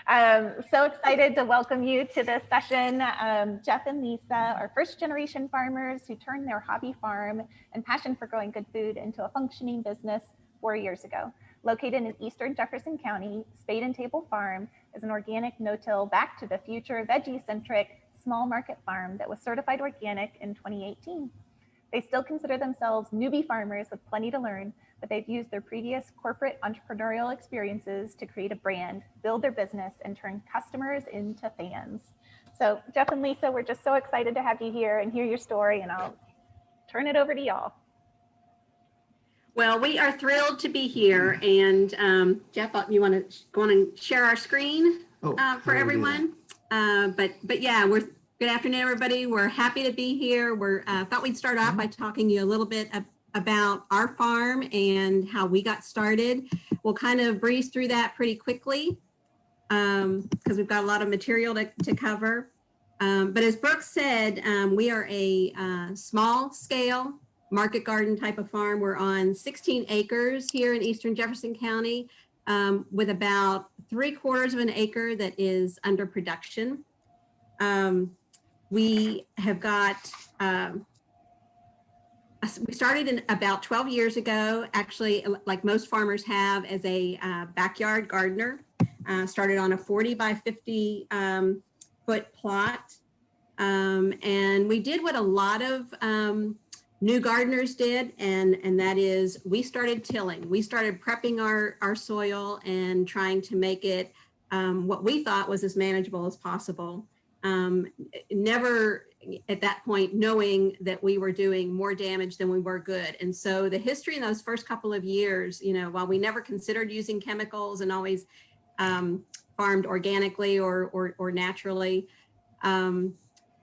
So excited to welcome you to this session. Jeff and Lisa are first generation farmers who turned their hobby farm and passion for growing good food into a functioning business 4 years ago. Located in eastern Jefferson County, Spade and Table Farm is an organic, no-till, back to the future, veggie-centric, small market farm that was certified organic in 2018. They still consider themselves newbie farmers with plenty to learn, but they've used their previous corporate entrepreneurial experiences to create a brand, build their business, and turn customers into fans. So Jeff and Lisa, we're just so excited to have you here and hear your story, and I'll turn it over to y'all. Well, we are thrilled to be here, and Jeff, you want to go on and share our screen for everyone? But yeah, good afternoon, everybody. We're happy to be here. We thought we'd start off by talking to you a little bit about our farm and how we got started. We'll kind of breeze through that pretty quickly because we've got a lot of material to cover. But as Brooke said, we are a small scale market garden type of farm. We're on 16 acres here in eastern Jefferson County with about 3/4 of an acre that is under production. We have got, we started in about 12 years ago, actually, like most farmers have, as a backyard gardener. Started on a 40 by 50 foot plot. And we did what a lot of new gardeners did, and that is we started tilling. We started prepping our soil and trying to make it what we thought was as manageable as possible. Never at that point knowing that we were doing more damage than we were good. And so the history in those first couple of years, you know, while we never considered using chemicals and always farmed organically or naturally,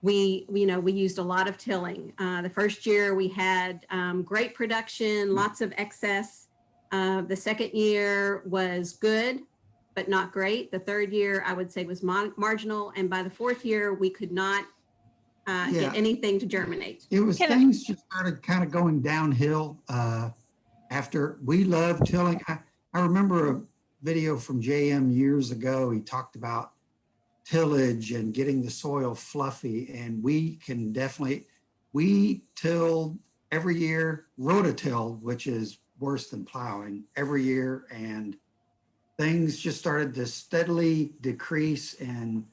we used a lot of tilling. The first year we had great production, lots of excess. The second year was good, but not great. The third year, I would say, was marginal. And by the fourth year, we could not get anything to germinate. It was things just started kind of going downhill after we loved tilling. I remember a video from JM years ago. He talked about tillage and getting the soil fluffy. And we tilled every year, rototill, which is worse than plowing, every year. And things just started to steadily decrease in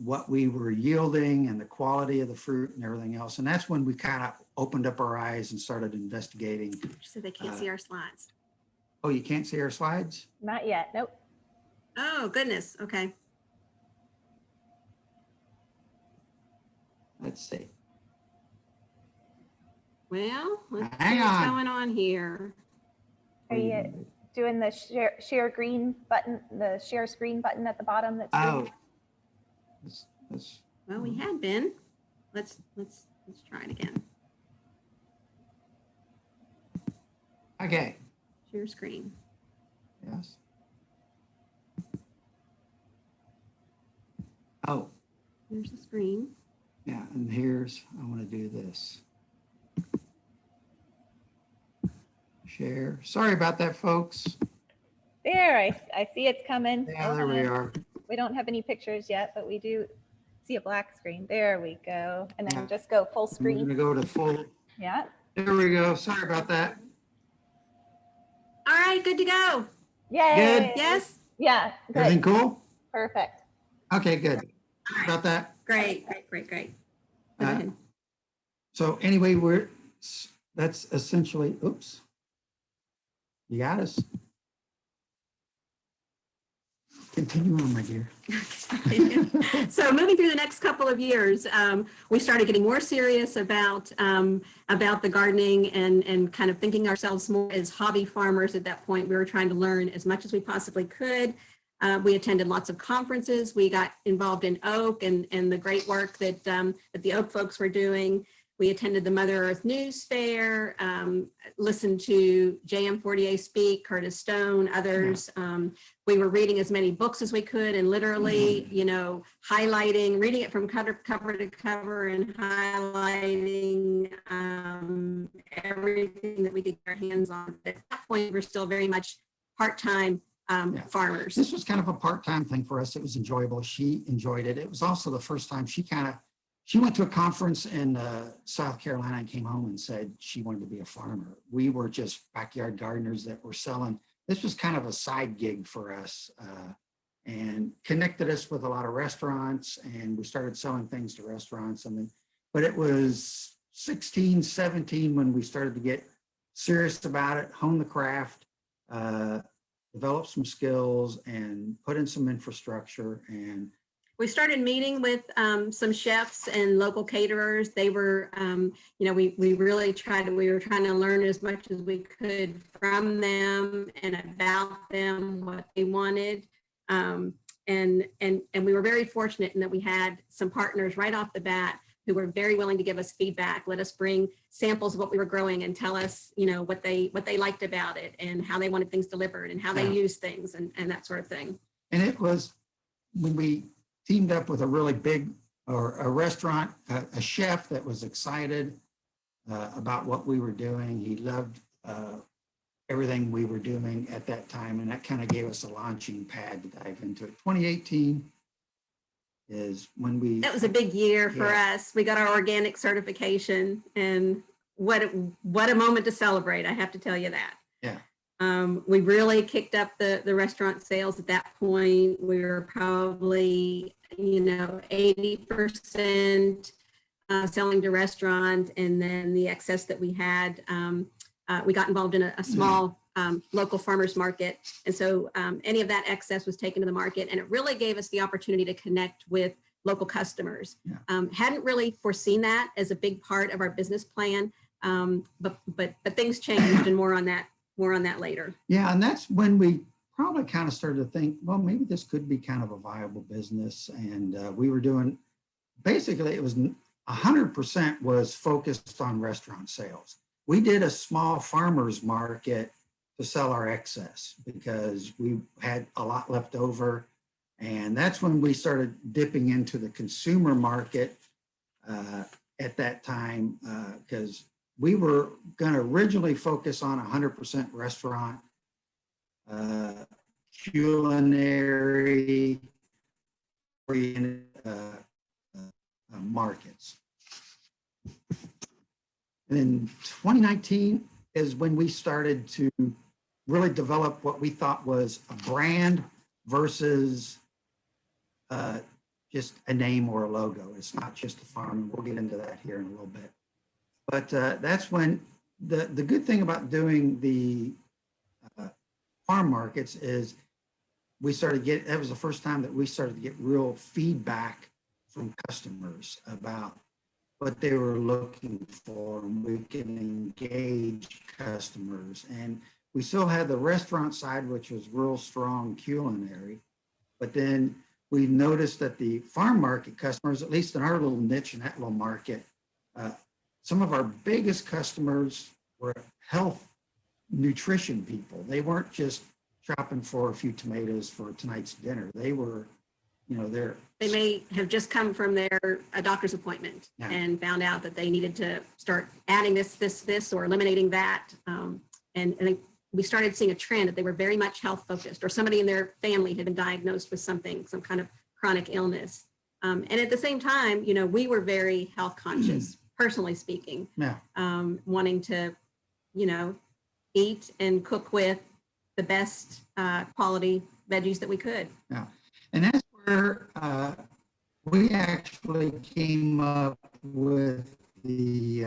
what we were yielding and the quality of the fruit and everything else. And that's when we kind of opened up our eyes and started investigating. So they can't see our slides. Oh, you can't see our slides? Not yet, nope. Oh, goodness, okay. Let's see. Well, let's see what's going on here. Are you doing the share green button, the share screen button at the bottom? That's well, we had been. Let's try it again. Okay. Share screen. Yes. Oh. Here's the screen. Yeah, and I want to do this. Share. Sorry about that, folks. There, I see it's coming. Yeah, there we are. We don't have any pictures yet, but we do see a black screen. There we go. And then just go full screen. We're going to go to full. Yeah. There we go. Sorry about that. All right, good to go. Yay. Good. Yes. Yeah. Good. Everything cool? Perfect. Okay, good. Sorry about that. Great. Go ahead. So anyway, that's essentially, oops. You got us. Continue on, my dear. So moving through the next couple of years, we started getting more serious about the gardening and kind of thinking ourselves more as hobby farmers. At that point, we were trying to learn as much as we possibly could. We attended lots of conferences. We got involved in Oak and the great work that the Oak folks were doing. We attended the Mother Earth News Fair, listened to J.M. Fortier speak, Curtis Stone, others. We were reading as many books as we could and literally, highlighting, reading it from cover to cover and highlighting everything that we could get our hands on. At that point, we're still very much part-time farmers. This was kind of a part-time thing for us. It was enjoyable. She enjoyed it. It was also the first time she went to a conference in South Carolina and came home and said she wanted to be a farmer. We were just backyard gardeners that were selling. This was kind of a side gig for us and connected us with a lot of restaurants, and we started selling things to restaurants. But it was 16, 17 when we started to get serious about it, hone the craft, develop some skills, and put in some infrastructure. And we started meeting with some chefs and local caterers. They were, we really we were trying to learn as much as we could from them and about them, what they wanted. And we were very fortunate in that we had some partners right off the bat who were very willing to give us feedback, let us bring samples of what we were growing and tell us, what they liked about it and how they wanted things delivered and how they used things and that sort of thing. And it was when we teamed up with a really big, or a restaurant, a chef that was excited about what we were doing. He loved everything we were doing at that time, and that kind of gave us a launching pad to dive into it. 2018 is when that was a big year for us. We got our organic certification, and what a moment to celebrate. I have to tell you that. Yeah. We really kicked up the restaurant sales at that point. We were probably, 80% selling to restaurant, and then the excess that we had, we got involved in a small local farmers market. And so any of that excess was taken to the market, and it really gave us the opportunity to connect with local customers. Yeah. Hadn't really foreseen that as a big part of our business plan, but things changed, and more on that later. Yeah, and that's when we probably kind of started to think, well, maybe this could be kind of a viable business. And we were doing, basically it was 100% was focused on restaurant sales. We did a small farmers market to sell our excess because we had a lot left over. And that's when we started dipping into the consumer market at that time, because we were going to originally focus on 100% restaurant, culinary oriented markets. And in 2019 is when we started to really develop what we thought was a brand versus just a name or a logo. It's not just a farm, and we'll get into that here in a little bit. But that's when the good thing about doing the farm markets is that was the first time that we started to get real feedback from customers about what they were looking for, and we can engage customers. And we still had the restaurant side, which was real strong culinary, but then we noticed that the farm market customers, at least in our little niche in that little market, some of our biggest customers were health nutrition people. They weren't just shopping for a few tomatoes for tonight's dinner. They were, they may have just come from a doctor's appointment and found out that they needed to start adding this, or eliminating that. And we started seeing a trend that they were very much health focused, or somebody in their family had been diagnosed with some kind of chronic illness. And at the same time, we were very health conscious, personally speaking, wanting to, eat and cook with the best quality veggies that we could. Yeah. And that's where we actually came up with the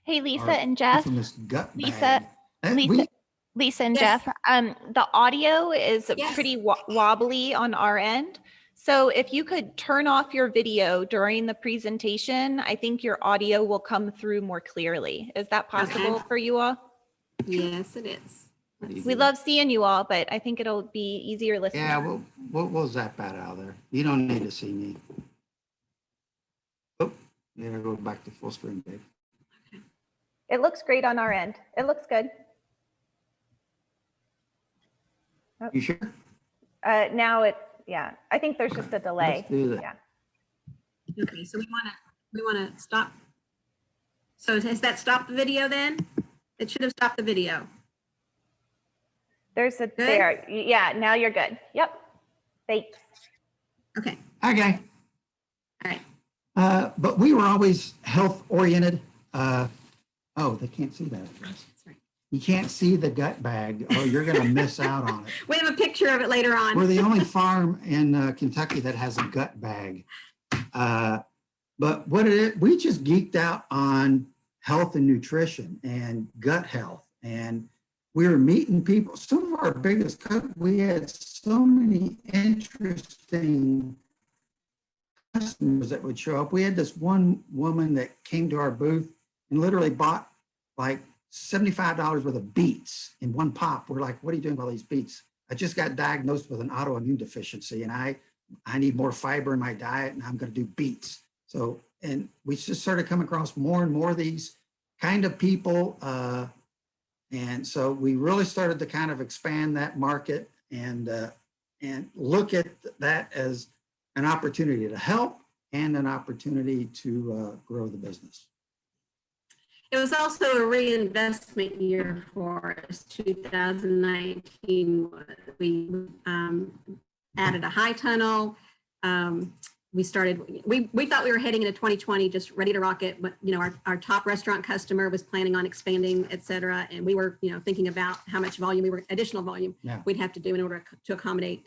hey, Lisa and Jeff. Lisa and Jeff, the audio is pretty wobbly on our end. So if you could turn off your video during the presentation, I think your audio will come through more clearly. Is that possible for you all? Yes, it is. We love seeing you all, but I think it'll be easier listening. Yeah, we'll zap that out of there. You don't need to see me. Oh, yeah, go back to full screen, Dave. It looks great on our end. It looks good. Oh. You sure? Now I think there's just a delay. Let's do that. Yeah. Okay, so we want to stop. So has that stopped the video then? It should have stopped the video. There's a, Good? there, yeah, now you're good. Yep. Thanks. Okay. Okay. All right. But we were always health oriented. Oh, they can't see that. That's right. You can't see the gut bag. Oh, you're going to miss out on it. We have a picture of it later on. We're the only farm in Kentucky that has a gut bag. But we just geeked out on health and nutrition and gut health. And we were meeting people. Some of our biggest, we had so many interesting customers that would show up. We had this one woman that came to our booth and literally bought like $75 worth of beets in one pop. We're like, what are you doing with all these beets? I just got diagnosed with an autoimmune deficiency and I need more fiber in my diet and I'm going to do beets. So, and we just started coming across more and more of these kind of people. And so we really started to kind of expand that market and look at that as an opportunity to help and an opportunity to grow the business. It was also a reinvestment year for us. 2019, we added a high tunnel. We thought we were heading into 2020 just ready to rock it, but our top restaurant customer was planning on expanding, et cetera, and we were thinking about how much volume additional volume we'd have to do in order to accommodate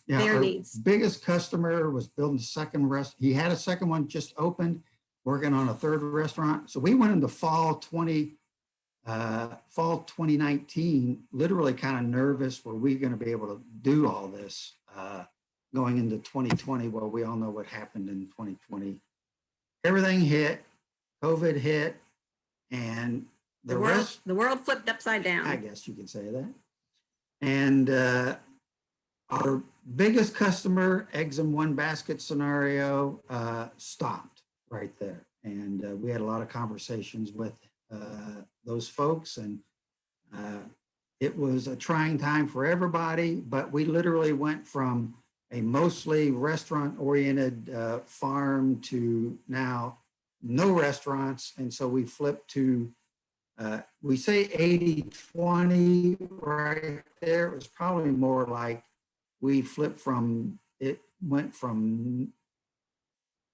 their needs. Biggest customer was building a second restaurant. He had a second one just opened, working on a third restaurant. So we went into fall 2019, literally kind of nervous. Were we going to be able to do all this? Going into 2020, well, we all know what happened in 2020. Everything hit, COVID hit, and the world flipped upside down. I guess you could say that. And our biggest customer, eggs in one basket scenario, stopped right there. And we had a lot of conversations with those folks, and it was a trying time for everybody, but we literally went from a mostly restaurant-oriented farm to now no restaurants. And so we flipped to, we say 80-20 right there. It was probably more like we flipped from, it went from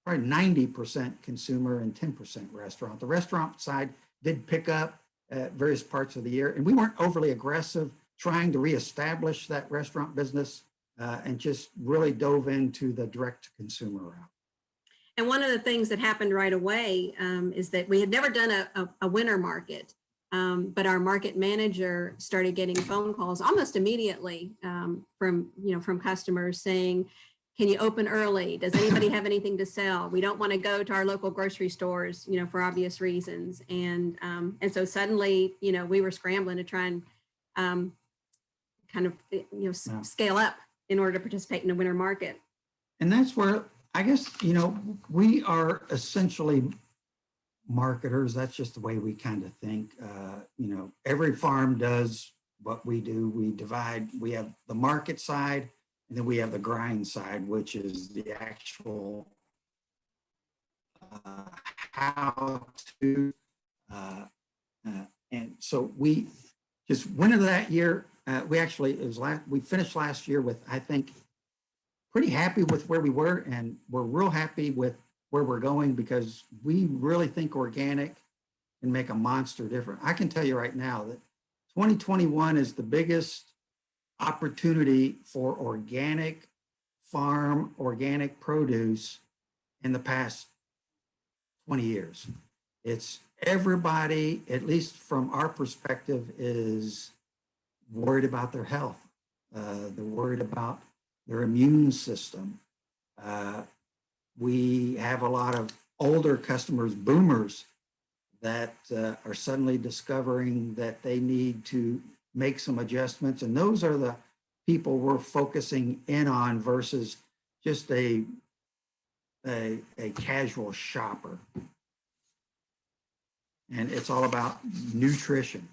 probably 90% consumer and 10% restaurant. The restaurant side did pick up at various parts of the year, and we weren't overly aggressive trying to reestablish that restaurant business. And just really dove into the direct-to-consumer route. And one of the things that happened right away is that we had never done a winter market, but our market manager started getting phone calls almost immediately from customers saying, "Can you open early? Does anybody have anything to sell? We don't want to go to our local grocery stores, for obvious reasons." And so suddenly, we were scrambling to try and scale up in order to participate in the winter market. And that's where, I guess, we are essentially marketers. That's just the way we kind of think. Every farm does what we do. We have the market side, and then we have the grind side, which is the actual how to. And so we just went into that year. We finished last year with, I think, pretty happy with where we were, and we're real happy with where we're going because we really think organic can make a monster difference. I can tell you right now that 2021 is the biggest opportunity for organic farm, organic produce in the past 20 years. It's everybody, at least from our perspective, is worried about their health. They're worried about their immune system. We have a lot of older customers, boomers, that are suddenly discovering that they need to make some adjustments. And those are the people we're focusing in on versus just a casual shopper. And it's all about nutrition.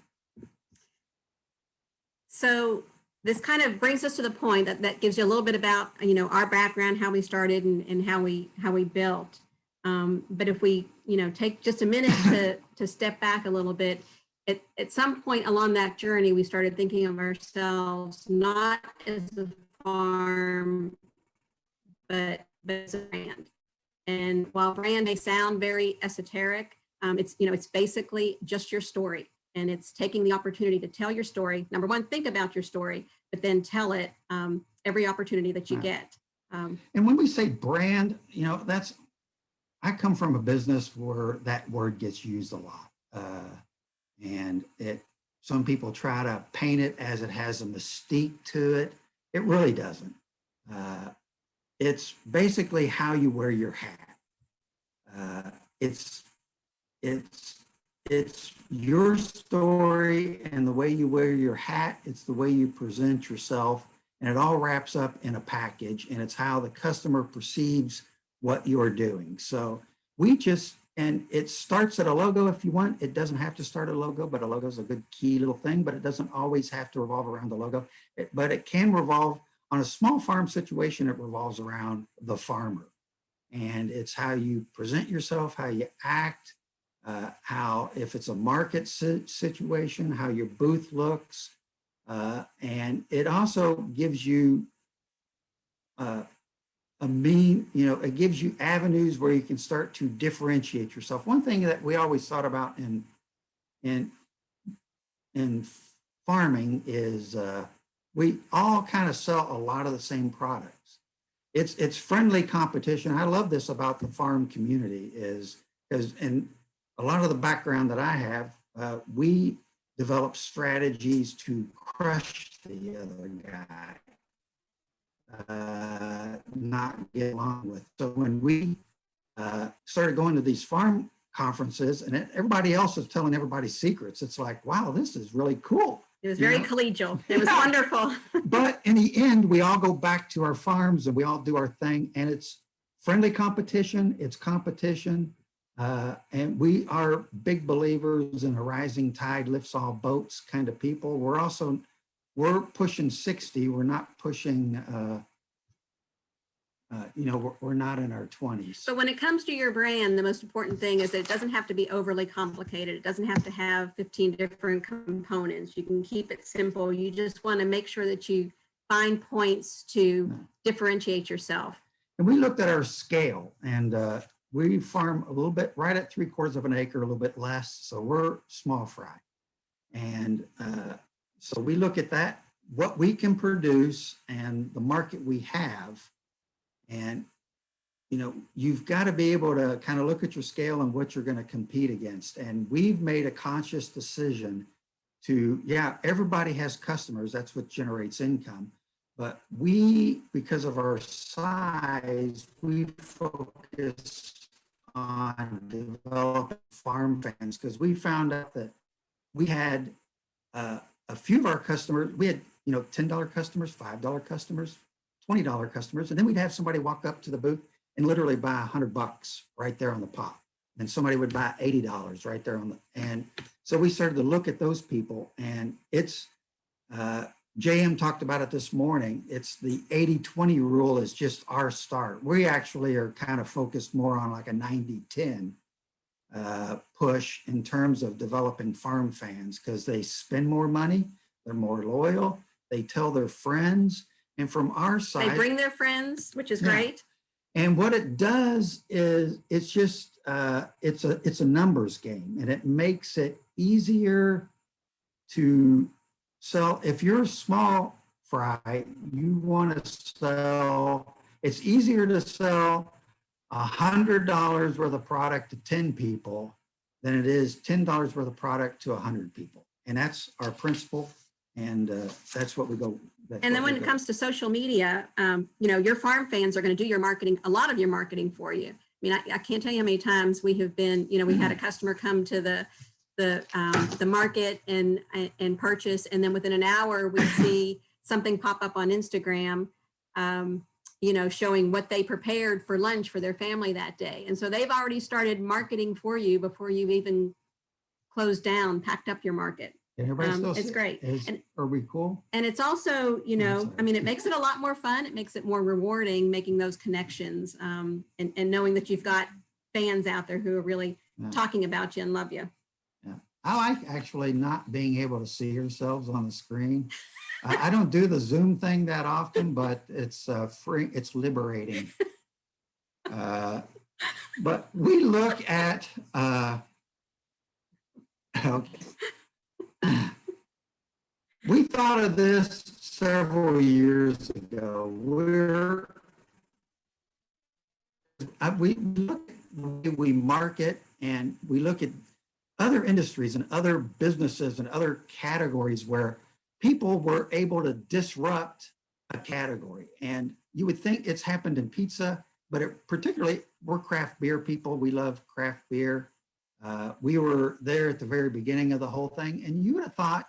So this kind of brings us to the point that gives you a little bit about, our background, how we started and how we built. But if we, take just a minute to step back a little bit, at some point along that journey, we started thinking of ourselves not as a farm, but as a brand. And while brand may sound very esoteric, it's basically just your story. And it's taking the opportunity to tell your story. Number one, think about your story, but then tell it every opportunity that you get. And when we say brand, I come from a business where that word gets used a lot. And some people try to paint it as it has a mystique to it. It really doesn't. It's basically how you wear your hat. It's your story and the way you wear your hat. It's the way you present yourself, and it all wraps up in a package, and it's how the customer perceives what you're doing. So and it starts at a logo if you want. It doesn't have to start a logo, but a logo is a good key little thing, but it doesn't always have to revolve around the logo. But it can revolve on a small farm situation. It revolves around the farmer, and it's how you present yourself, how you act, how, if it's a market situation, how your booth looks. And it also gives you it gives you avenues where you can start to differentiate yourself. One thing that we always thought about in farming is we all kind of sell a lot of the same products. It's friendly competition. I love this about the farm community is because in a lot of the background that I have, we develop strategies to crush the other guy. Not get along with. So when we started going to these farm conferences and everybody else is telling everybody secrets, it's like, wow, this is really cool. It was very collegial. It was wonderful. But in the end, we all go back to our farms and we all do our thing, and it's friendly competition. It's competition. And we are big believers in a rising tide lifts all boats kind of people. We're pushing 60. We're not pushing, we're not in our 20s. But when it comes to your brand, the most important thing is that it doesn't have to be overly complicated. It doesn't have to have 15 different components. You can keep it simple. You just want to make sure that you find points to differentiate yourself. And we looked at our scale, and we farm a little bit right at 3/4 of an acre, a little bit less. So we're small fry. And so we look at that, what we can produce and the market we have. And, you've got to be able to kind of look at your scale and what you're going to compete against. And we've made a conscious decision to, everybody has customers. That's what generates income. But because of our size, we focus on developing farm fans, because we found out that we had a few of our customers, we had, $10 customers, $5 customers, $20 customers. And then we'd have somebody walk up to the booth and literally buy $100 right there on the pot. And somebody would buy $80 right there and so we started to look at those people, and it's, JM talked about it this morning. It's the 80-20 rule is just our start. We actually are kind of focused more on like a 90-10 push in terms of developing farm fans, because they spend more money, they're more loyal, they tell their friends, and from our side, they bring their friends, which is great. And what it does is it's just it's a numbers game, and it makes it easier to sell. If you're small fry, you want to sell. It's easier to sell $100 worth of product to 10 people than it is $10 worth of product to 100 people. And that's our principle. And that's what we go. And then when it comes to social media, your farm fans are going to do your marketing, a lot of your marketing for you. I mean, I can't tell you how many times we have been, we had a customer come to the market and purchase, and then within an hour we see something pop up on Instagram, showing what they prepared for lunch for their family that day. And so they've already started marketing for you before you even closed down, packed up your market. It's great. Are we cool? And it's also, it makes it a lot more fun. It makes it more rewarding, making those connections, and knowing that you've got fans out there who are really talking about you and love you. Yeah. I like actually not being able to see yourselves on the screen. I don't do the Zoom thing that often, but it's free, it's liberating. But we look at, okay. We thought of this several years ago. We look at the way we market, and we look at other industries and other businesses and other categories where people were able to disrupt a category. And you would think it's happened in pizza, but particularly we're craft beer people. We love craft beer. We were there at the very beginning of the whole thing. And you would have thought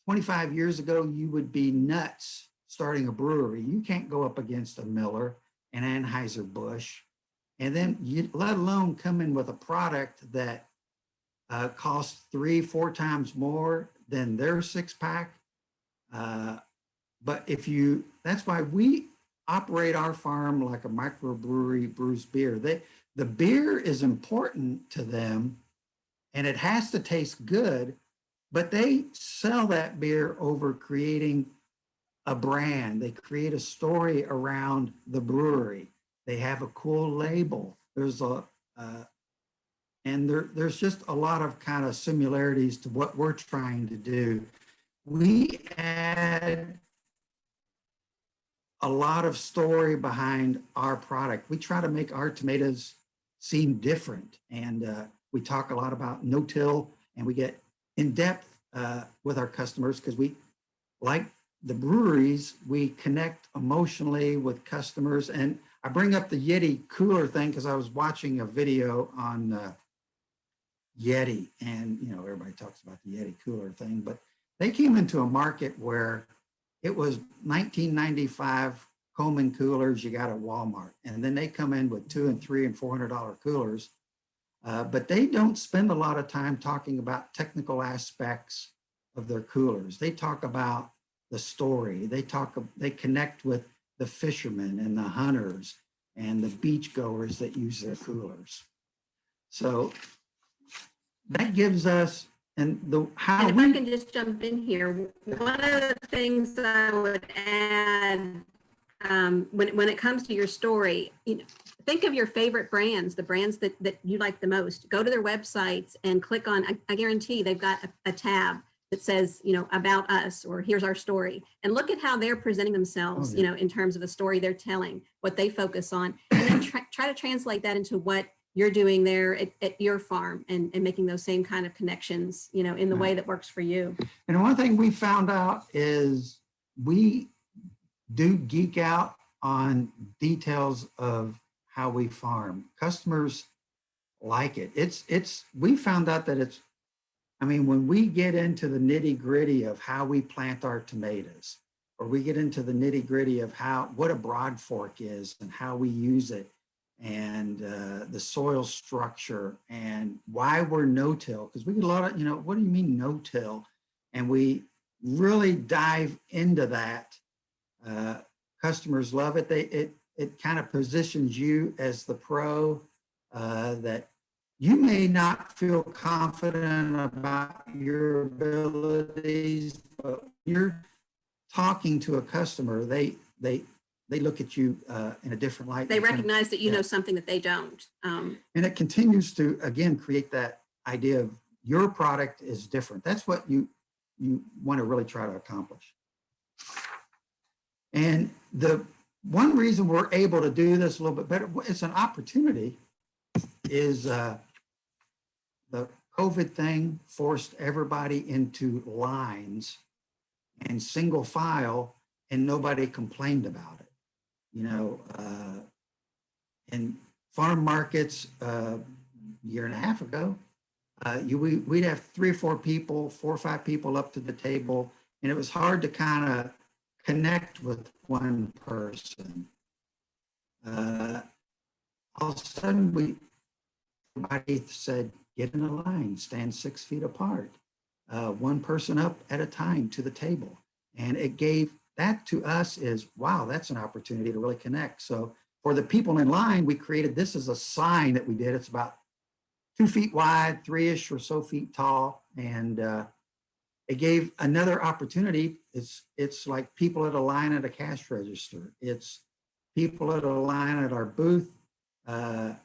25 years ago, you would be nuts starting a brewery. You can't go up against a Miller, an Anheuser-Busch, and then let alone come in with a product that costs 3-4 times more than their 6-pack. But that's why we operate our farm like a microbrewery brews beer. The beer is important to them, and it has to taste good, but they sell that beer over creating a brand. They create a story around the brewery. They have a cool label. There's just a lot of kind of similarities to what we're trying to do. We add a lot of story behind our product. We try to make our tomatoes seem different. And we talk a lot about no-till, and we get in depth with our customers because we, like the breweries, we connect emotionally with customers. And I bring up the Yeti cooler thing because I was watching a video on Yeti, and everybody talks about the Yeti cooler thing, but they came into a market where it was 1995 Coleman coolers you got at Walmart, and then they come in with $200 and $300 and $400 coolers, but they don't spend a lot of time talking about technical aspects of their coolers. They talk about the story. They connect with the fishermen and the hunters and the beach goers that use their coolers. So that gives us, and if I can just jump in here, one of the things that I would add when it comes to your story, think of your favorite brands, the brands that you like the most. Go to their websites and click on, I guarantee they've got a tab that says, about us, or here's our story, and look at how they're presenting themselves, in terms of the story they're telling, what they focus on, and then try to translate that into what you're doing there at your farm, and making those same kind of connections, in the way that works for you. And one thing we found out is we do geek out on details of how we farm. Customers like it. We found out that when we get into the nitty gritty of how we plant our tomatoes, or we get into the nitty gritty of what a Broadfork is and how we use it, and the soil structure, and why we're no-till, because we get a lot of, what do you mean no-till? And we really dive into that. Customers love it. It kind of positions you as the pro, that you may not feel confident about your abilities, but when you're talking to a customer, they look at you in a different light. They recognize that you know something that they don't. And it continues to, again, create that idea of your product is different. That's what you want to really try to accomplish. And the one reason we're able to do this a little bit better, it's an opportunity, is the COVID thing forced everybody into lines and single file, and nobody complained about it. In farm markets a year and a half ago, we'd have 3 or 4 people, 4 or 5 people up to the table, and it was hard to kind of connect with one person. All of a sudden, everybody said, get in a line, stand 6 feet apart, one person up at a time to the table. And it gave that to us is, wow, that's an opportunity to really connect. So for the people in line, we created, this is a sign that we did. It's about 2 feet wide, 3-ish or so feet tall. And it gave another opportunity. It's like people at a line at a cash register. It's people at a line at our booth. A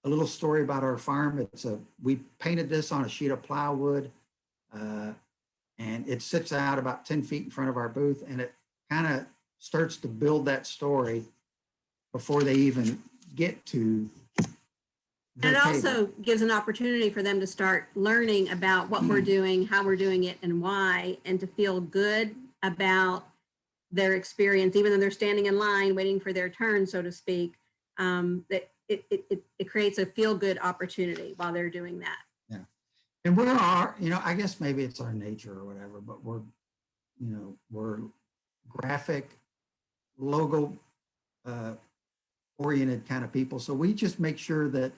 little story about our farm. We painted this on a sheet of plywood, and it sits out about 10 feet in front of our booth, and it kind of starts to build that story before they even get to and it also gives an opportunity for them to start learning about what we're doing, how we're doing it, and why, and to feel good about their experience, even though they're standing in line waiting for their turn, so to speak. That it creates a feel-good opportunity while they're doing that. Yeah, and we're I guess maybe it's our nature or whatever, but we're graphic, logo oriented kind of people. So we just make sure that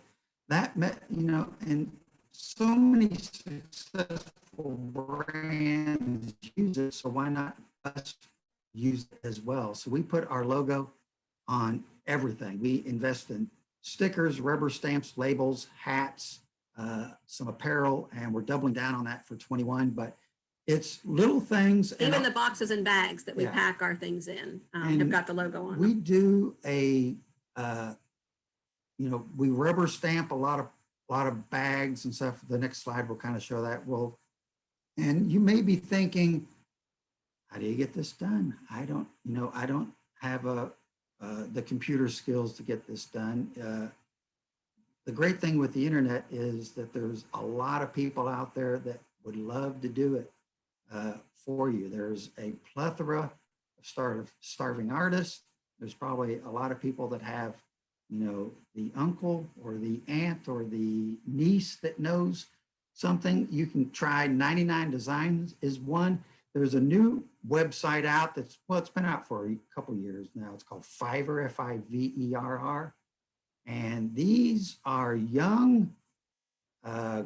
and so many successful brands use it. So why not us use it as well? So we put our logo on everything. We invest in stickers, rubber stamps, labels, hats, some apparel, and we're doubling down on that for 21. But it's little things. Even the boxes and bags that we pack our things in have got the logo on them. We do we rubber stamp a lot of bags and stuff. The next slide will kind of show that. Well, and you may be thinking, how do you get this done? I don't have the computer skills to get this done. The great thing with the internet is that there's a lot of people out there that would love to do it for you. There's a plethora of starving artists. There's probably a lot of people that have, the uncle or the aunt or the niece that knows something. You can try 99 Designs is one. There's a new website out it's been out for a couple years now. It's called Fiverr, Fiverr. And these are young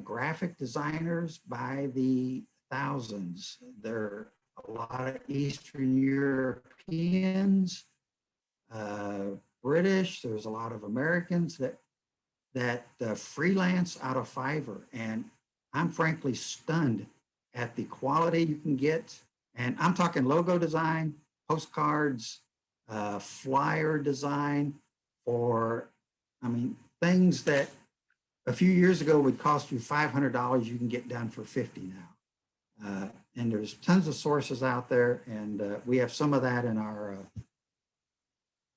graphic designers by the thousands. There are a lot of Eastern Europeans, British, there's a lot of Americans that freelance out of Fiverr. And I'm frankly stunned at the quality you can get. And I'm talking logo design, postcards, flyer design, things that a few years ago would cost you $500, you can get done for $50 now. And there's tons of sources out there, and we have some of that in our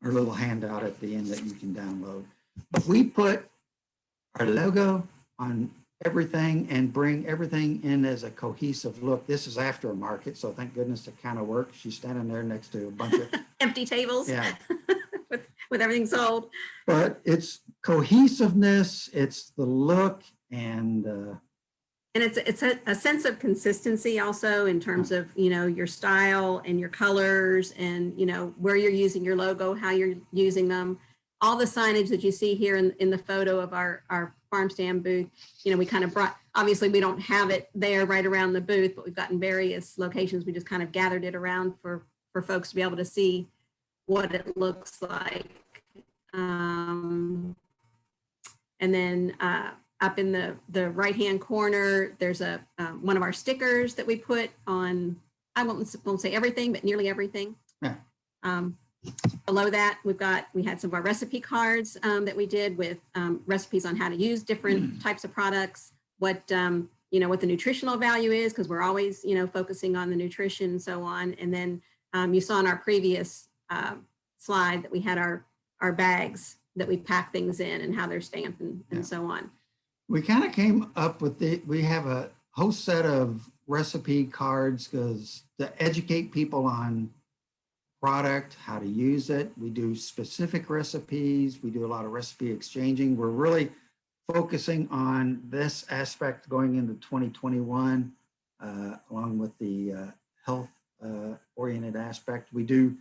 little handout at the end that you can download. But we put our logo on everything and bring everything in as a cohesive look. This is aftermarket, so thank goodness it kind of works. She's standing there next to a bunch of empty tables. Yeah. with everything sold. But it's cohesiveness, it's the look, and it's a sense of consistency also in terms of, your style and your colors and, where you're using your logo, how you're using them. All the signage that you see here in the photo of our farm stand booth, we kind of brought, obviously we don't have it there right around the booth, but we've got in various locations. We just kind of gathered it around for folks to be able to see what it looks like. And then up in the right-hand corner, there's one of our stickers that we put on, I won't say everything, but nearly everything. Yeah. Below that, we had some of our recipe cards that we did with recipes on how to use different types of products, what the nutritional value is, because we're always, focusing on the nutrition and so on. And then you saw in our previous slide that we had our bags that we pack things in and how they're stamped and so on. We kind of came up with we have a whole set of recipe cards because to educate people on product, how to use it. We do specific recipes. We do a lot of recipe exchanging. We're really focusing on this aspect going into 2021, along with the health oriented aspect. We're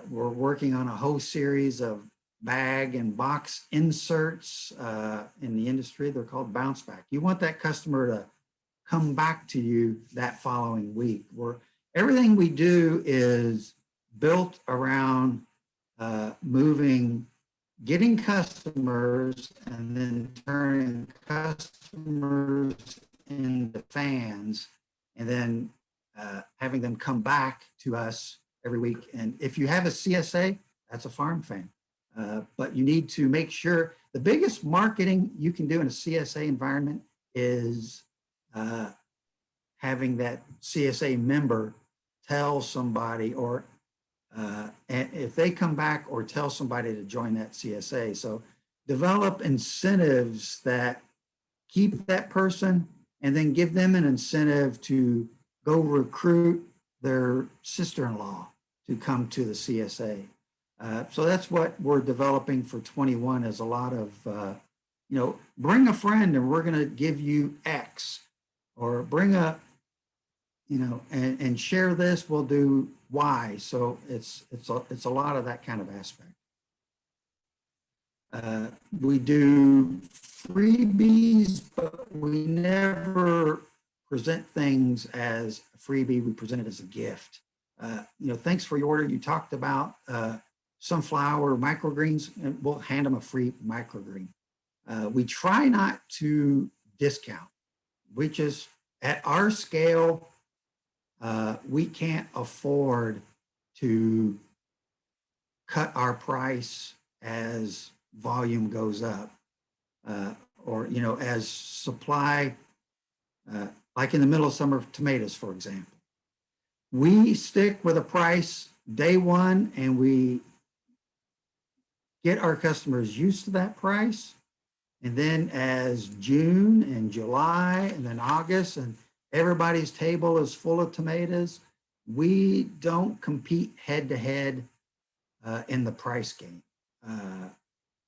working on a whole series of bag and box inserts in the industry. They're called bounce back. You want that customer to come back to you that following week. Everything we do is built around getting customers and then turning customers into fans, and then having them come back to us every week. And if you have a CSA, that's a farm fan. But you need to make sure the biggest marketing you can do in a CSA environment is having that CSA member tell somebody, or and if they come back, or tell somebody to join that CSA. So develop incentives that keep that person, and then give them an incentive to go recruit their sister-in-law to come to the CSA. So that's what we're developing for 21, is a lot of, bring a friend and we're going to give you X, or bring a, and share this, we'll do Y. So it's a lot of that kind of aspect. We do freebies, but we never present things as a freebie. We present it as a gift. Thanks for your order. You talked about sunflower microgreens, and we'll hand them a free microgreen. We try not to discount. We just, at our scale, we can't afford to cut our price as volume goes up, or as supply, like in the middle of summer tomatoes, for example. We stick with a price day one, and we get our customers used to that price. And then as June and July and then August, and everybody's table is full of tomatoes, we don't compete head to head in the price game.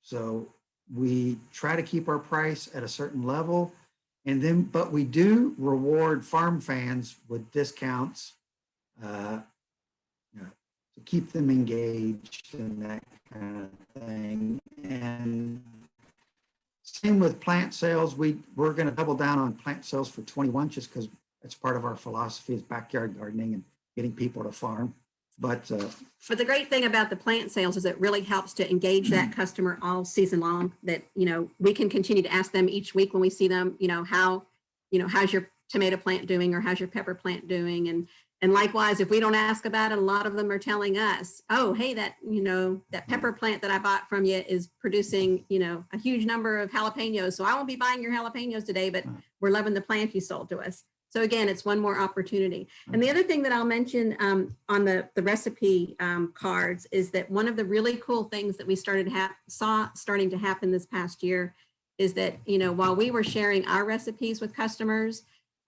So we try to keep our price at a certain level, but we do reward farm fans with discounts to keep them engaged and that kind of thing. And same with plant sales. We're going to double down on plant sales for 21, just because that's part of our philosophy, is backyard gardening and getting people to farm. But the great thing about the plant sales is it really helps to engage that customer all season long. That we can continue to ask them each week when we see them, how's your tomato plant doing, or how's your pepper plant doing, and likewise, if we don't ask about it, a lot of them are telling us, oh, hey, that pepper plant that I bought from you is producing a huge number of jalapenos, so I won't be buying your jalapenos today, but we're loving the plant you sold to us. So again, it's one more opportunity. And the other thing that I'll mention on the recipe cards is that one of the really cool things that we saw starting to happen this past year is that, while we were sharing our recipes with customers,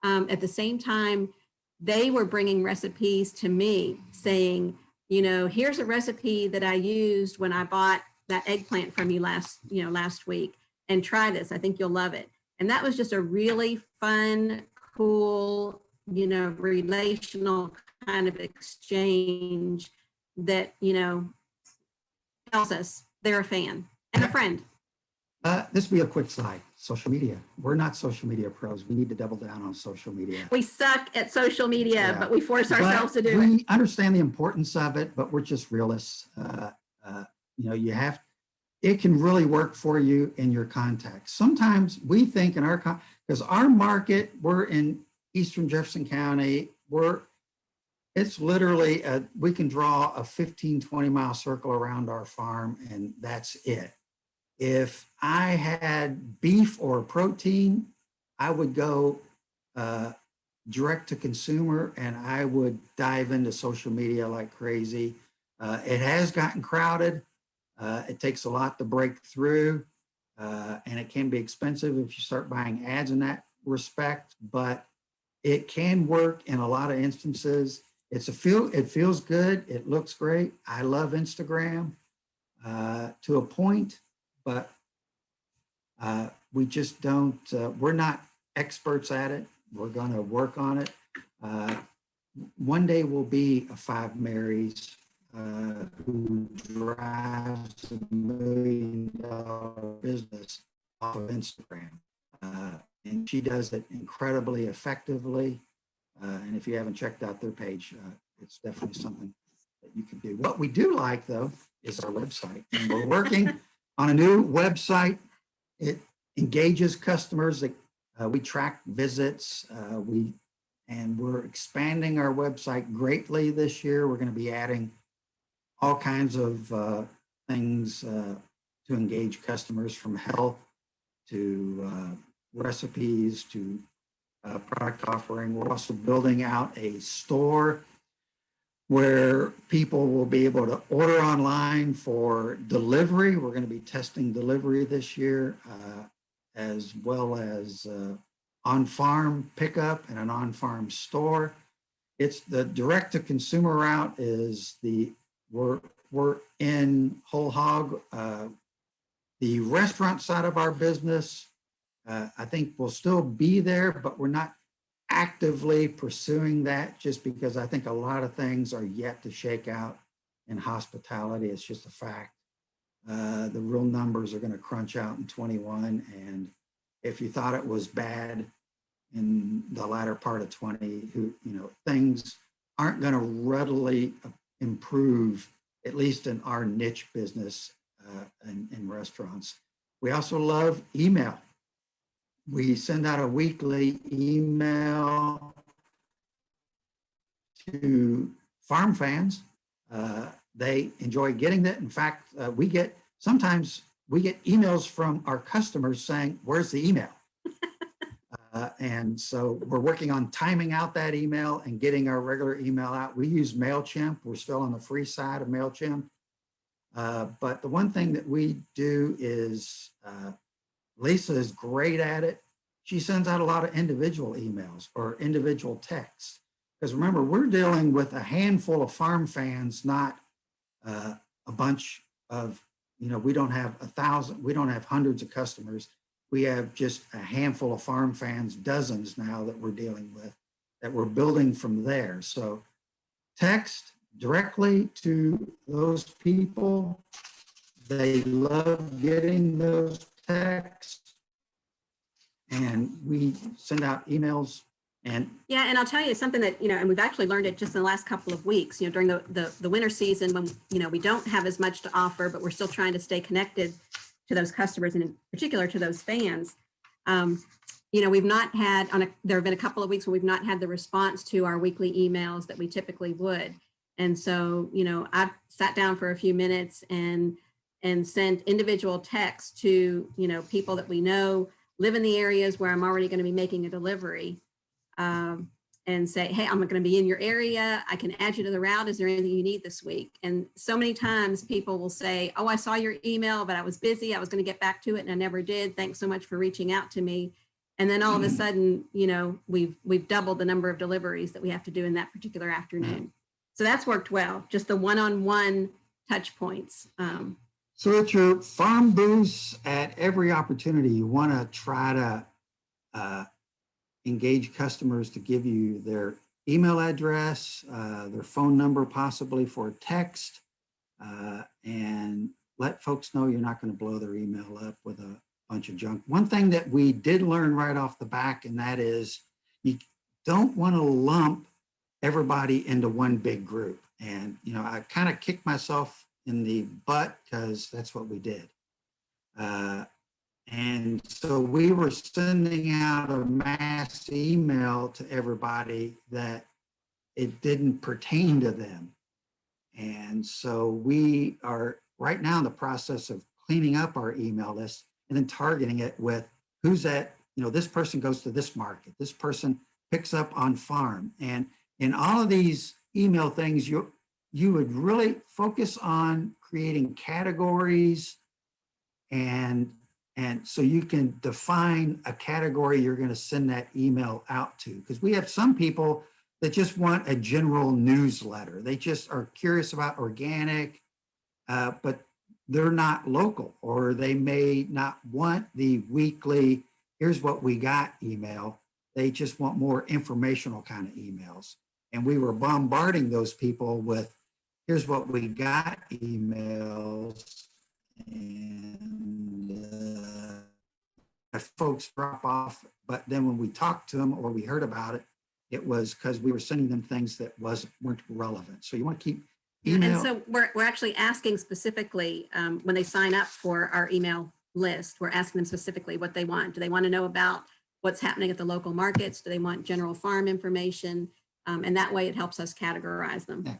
at the same time, they were bringing recipes to me saying, here's a recipe that I used when I bought that eggplant from you last week, and try this. I think you'll love it. And that was just a really fun, cool, relational kind of exchange that, tells us they're a fan and a friend. This will be a quick slide. Social media. We're not social media pros. We need to double down on social media. We suck at social media, but we force ourselves to do it. We understand the importance of it, but we're just realists. It can really work for you in your context. Sometimes we think because our market, we're in Eastern Jefferson County, it's literally, we can draw a 15, 20 mile circle around our farm, and that's it. If I had beef or protein, I would go direct to consumer, and I would dive into social media like crazy. It has gotten crowded. It takes a lot to break through, and it can be expensive if you start buying ads in that respect, but it can work in a lot of instances. It feels good. It looks great. I love Instagram to a point, but we just don't, we're not experts at it. We're going to work on it. One day we'll be a Five Marys who drives $1 million business off of Instagram. And she does it incredibly effectively. And if you haven't checked out their page, it's definitely something that you can do. What we do like, though, is our website. And we're working on a new website. It engages customers. We track visits. And we're expanding our website greatly this year. We're going to be adding all kinds of things to engage customers, from health to recipes to product offering. We're also building out a store where people will be able to order online for delivery. We're going to be testing delivery this year, as well as on-farm pickup and an on-farm store. It's the direct-to-consumer route is we're in whole hog. The restaurant side of our business, I think will still be there, but we're not actively pursuing that, just because I think a lot of things are yet to shake out in hospitality. It's just a fact. The real numbers are going to crunch out in 21. And if you thought it was bad in the latter part of 20, things aren't going to readily improve, at least in our niche business in restaurants. We also love email. We send out a weekly email to farm fans. They enjoy getting that. In fact, sometimes we get emails from our customers saying, "Where's the email?" And so we're working on timing out that email and getting our regular email out. We use MailChimp. We're still on the free side of MailChimp. But the one thing that we do is, Lisa is great at it. She sends out a lot of individual emails or individual texts. Because remember, we're dealing with a handful of farm fans, not a bunch of, we don't have 1,000, we don't have hundreds of customers. We have just a handful of farm fans, dozens now that we're dealing with, that we're building from there. So text directly to those people. They love getting those texts. And we send out emails. And yeah, and I'll tell you something that, and we've actually learned it just in the last couple of weeks, during the winter season when, we don't have as much to offer, but we're still trying to stay connected to those customers and in particular to those fans. We've not had, there have been a couple of weeks when we've not had the response to our weekly emails that we typically would. And so, I've sat down for a few minutes and sent individual texts to, people that we know live in the areas where I'm already going to be making a delivery. And say, hey, I'm going to be in your area. I can add you to the route. Is there anything you need this week? And so many times people will say, oh, I saw your email, but I was busy. I was going to get back to it and I never did. Thanks so much for reaching out to me. And then all of a sudden, we've doubled the number of deliveries that we have to do in that particular afternoon. So that's worked well. Just the one-on-one touch points. So at your farm booths, at every opportunity, you want to try to engage customers to give you their email address, their phone number, possibly for a text, and let folks know you're not going to blow their email up with a bunch of junk. One thing that we did learn right off the back, and that is you don't want to lump everybody into one big group. And, I kind of kicked myself in the butt because that's what we did. And so we were sending out a mass email to everybody that it didn't pertain to them. And so we are right now in the process of cleaning up our email list and then targeting it with who's at, this person goes to this market, this person picks up on farm. And in all of these email things, you would really focus on creating categories and so you can define a category you're going to send that email out to. Because we have some people that just want a general newsletter. They just are curious about organic, but they're not local, or they may not want the weekly, here's what we got email. They just want more informational kind of emails. And we were bombarding those people with, here's what we got emails. And folks drop off, but then when we talked to them or we heard about it, it was because we were sending them things that weren't relevant. So you want to keep email. And so we're actually asking specifically when they sign up for our email list, we're asking them specifically what they want. Do they want to know about what's happening at the local markets? Do they want general farm information? And that way it helps us categorize them. Yeah.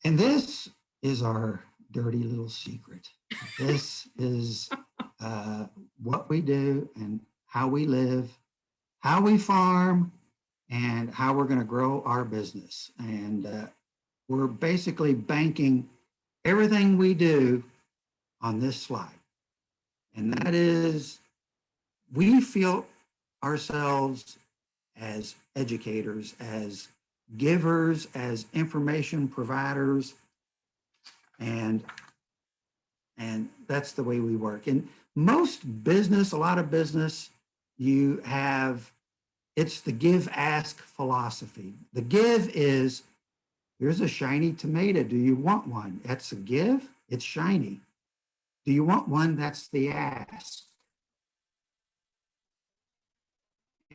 And this is our dirty little secret. This is what we do and how we live, how we farm, and how we're going to grow our business. And we're basically banking everything we do on this slide. And that is, we feel ourselves as educators, as givers, as information providers, and that's the way we work. In most business, a lot of business, you have, it's the give ask philosophy. The give is, here's a shiny tomato. Do you want one? That's a give. It's shiny. Do you want one? That's the ask.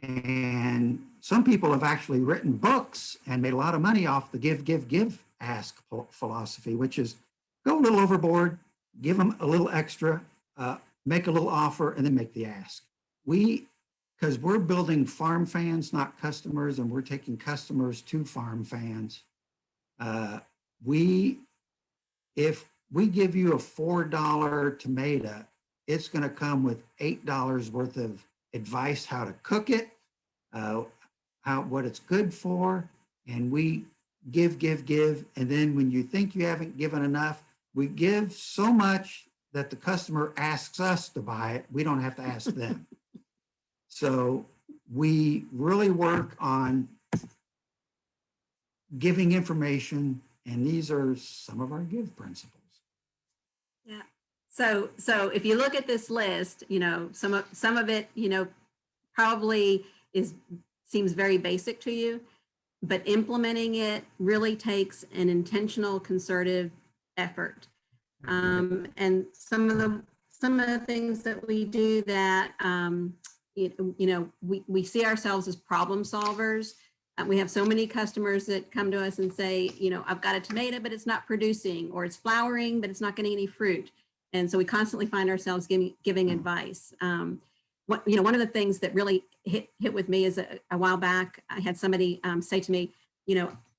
And some people have actually written books and made a lot of money off the give, ask philosophy, which is go a little overboard, give them a little extra, make a little offer, and then make the ask. Because we're building farm fans, not customers, and we're taking customers to farm fans. If we give you a $4 tomato, it's going to come with $8 worth of advice how to cook it, what it's good for, and we give, and then when you think you haven't given enough, we give so much that the customer asks us to buy it. We don't have to ask them. So we really work on giving information, and these are some of our give principles. Yeah. So if you look at this list, some of it, probably seems very basic to you, but implementing it really takes an intentional, concerted effort. And some of the things that we do that, we see ourselves as problem solvers. We have so many customers that come to us and say, I've got a tomato, but it's not producing, or it's flowering, but it's not getting any fruit. And so we constantly find ourselves giving advice. One of the things that really hit with me is a while back, I had somebody say to me,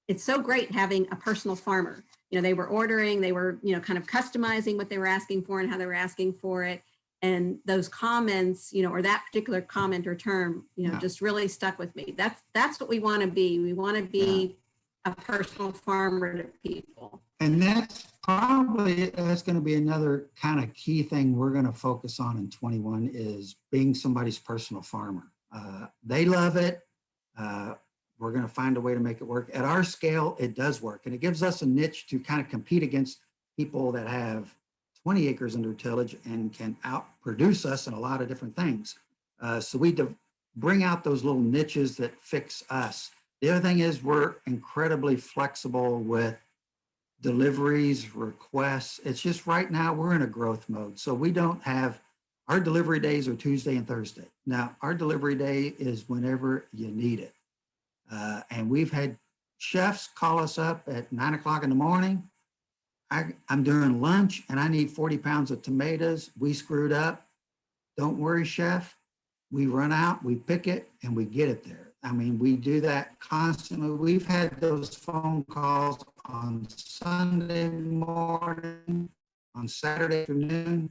it's so great having a personal farmer. They were ordering, they were, kind of customizing what they were asking for and how they were asking for it. And those comments, or that particular comment or term, just really stuck with me. That's what we want to be. We want to be a personal farmer to people. And that's going to be another kind of key thing we're going to focus on in 21 is being somebody's personal farmer. They love it. We're going to find a way to make it work. At our scale, it does work. And it gives us a niche to kind of compete against people that have 20 acres under tillage and can outproduce us in a lot of different things. So we bring out those little niches that fix us. The other thing is we're incredibly flexible with deliveries, requests. It's just right now we're in a growth mode. So we don't have, our delivery days are Tuesday and Thursday. Now our delivery day is whenever you need it. And we've had chefs call us up at 9 o'clock in the morning. I'm doing lunch and I need 40 pounds of tomatoes. We screwed up. Don't worry, chef. We run out, we pick it, and we get it there. I mean, we do that constantly. We've had those phone calls on Sunday morning, on Saturday afternoon,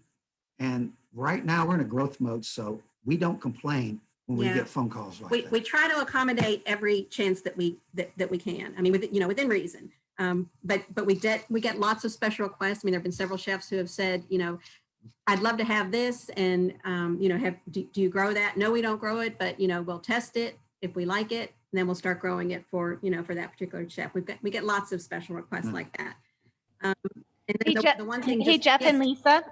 and right now we're in a growth mode, so we don't complain when we get phone calls like that. We try to accommodate every chance that we can. I mean, within reason. But we get lots of special requests. I mean, there have been several chefs who have said, I'd love to have this, and do you grow that? No, we don't grow it, but we'll test it if we like it, and then we'll start growing it for that particular chef. We get lots of special requests like that. And the one thing, Jeff and Lisa,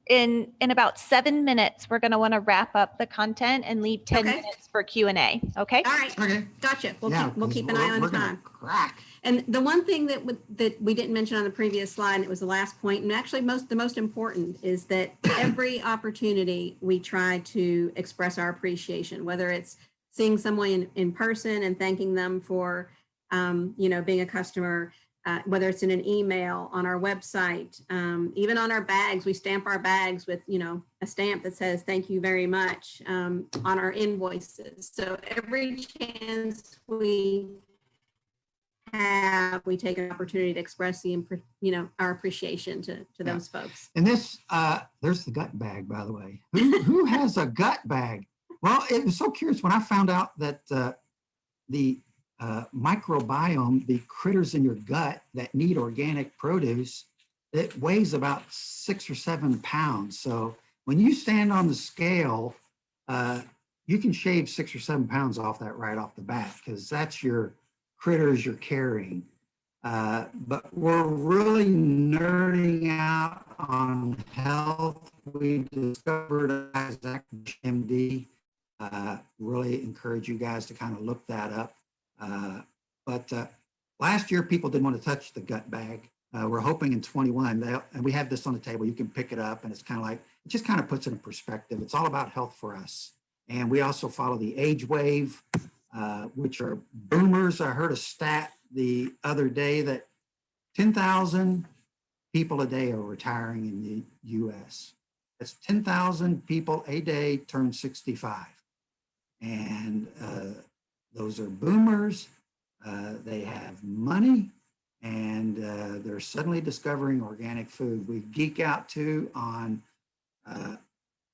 in about 7 minutes, we're going to want to wrap up the content and leave 10 minutes for Q&A. Okay. All right. Okay. Gotcha. We'll keep an eye on time. And the one thing that we didn't mention on the previous slide, and it was the last point, and actually the most important, is that every opportunity we try to express our appreciation, whether it's seeing someone in person and thanking them for, being a customer, whether it's in an email, on our website, even on our bags. We stamp our bags with, you know, a stamp that says thank you very much, on our invoices. So every chance we have, we take an opportunity to express the, you know, our appreciation to those folks. And this, there's the gut bag, by the way. Who has a gut bag? Well, it was so curious when I found out that the microbiome, the critters in your gut that need organic produce, it weighs about 6 or 7 pounds. So when you stand on the scale, you can shave 6 or 7 pounds off that right off the bat, because that's your critters you're carrying. But we're really nerding out on health. We discovered Isaac MD. Really encourage you guys to kind of look that up. But last year, people didn't want to touch the gut bag. We're hoping in 21, and we have this on the table, you can pick it up, and it's kind of like, it just kind of puts it in perspective. It's all about health for us. And we also follow the age wave, which are boomers. I heard a stat the other day that 10,000 people a day are retiring in the US. That's 10,000 people a day turn 65. And those are boomers. They have money, and they're suddenly discovering organic food. We geek out too on